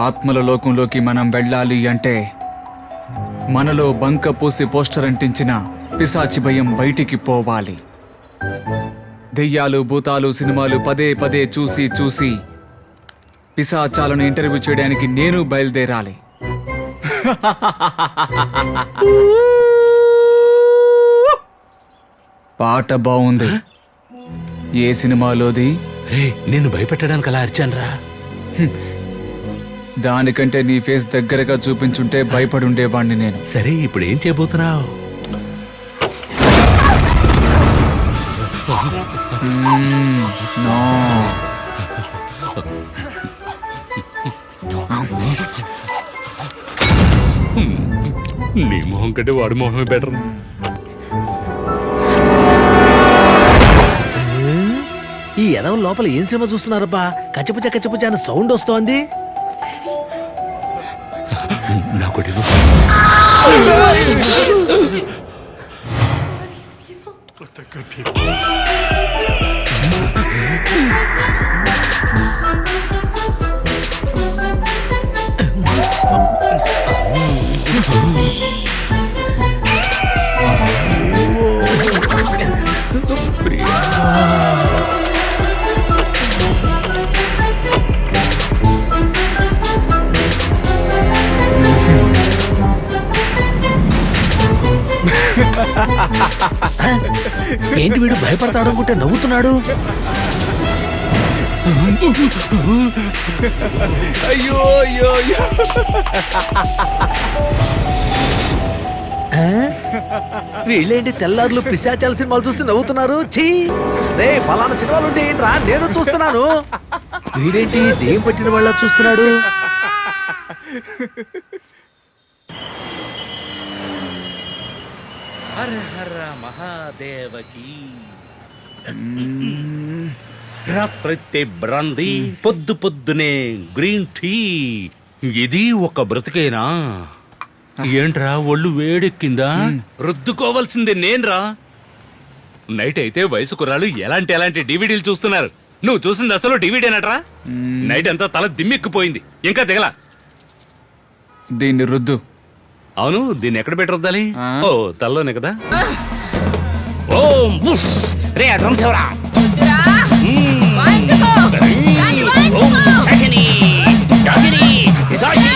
ఆత్మల లోకంలోకి మనం వెళ్ళాలి అంటే మనలో బంక పూసి పోస్టర్ అంటించిన పిశాచి భయం బయటికి పోవాలి. దెయ్యాలు భూతాలు సినిమాలు పదే పదే చూసి చూసి పిశాచాలను ఇంటర్వ్యూ చేయడానికి నేను బయలుదేరాలి. పాట బాగుంది. ఏ సినిమాలోది? రే, నేను భయపెట్టడానికి అలా అరిచానురా. దానికంటే నీ ఫేస్ దగ్గరగా చూపించుంటే భయపడుండేవాణ్ణి నేను. సరే, ఇప్పుడు ఏం చేయబోతున్నావు? నో. నీ మొహం కంటే వాడి మొహమే బెటర్. ఈ ఎదవ లోపల ఏం సినిమా చూస్తున్నారబ్బా? కచ్చపచ్చ కచ్చపచ్చ అని సౌండ్ వస్తోంది. నాకొటి ఏంటి వీడు భయపడతాడు అనుకుంటే నవ్వుతున్నాడు. అయ్యో అయ్యో అయ్యో. వీళ్ళేంటి తెల్లారులు పిశాచాల సినిమాలు చూసి నవ్వుతున్నారు? ఛీ! రే, పలానా సినిమాలు ఉంటే ఏంట్రా నేను చూస్తున్నాను. వీడేంటి దేం పట్టిన వాళ్ళ చూస్తున్నాడు? హర హర మహాదేవకి. రాత్రైతే బ్రాందీ, పొద్దు పొద్దునే గ్రీన్ టీ. ఇది ఒక బ్రతికేనా? ఏంట్రా ఒళ్ళు వేడెక్కిందా? రుద్దుకోవాల్సింది నేన్రా. నైట్ అయితే వయసు కుర్రాలు ఎలాంటి డివిడీలు చూస్తున్నారు. నువ్వు చూసింది అసలు డివిడీనట్రా. నైట్ అంతా తల దిమ్మెక్కిపోయింది, ఇంకా దిగల. దీన్ని రుద్దు. అవును, దీన్ని ఎక్కడ పెట్టి రుద్దాలి? ఓ, తల్లోనే కదా. రే డ్రమ్స్ ఎవరా? వాయించుకో. ఓం శకిని, శకిని, పిశాచి.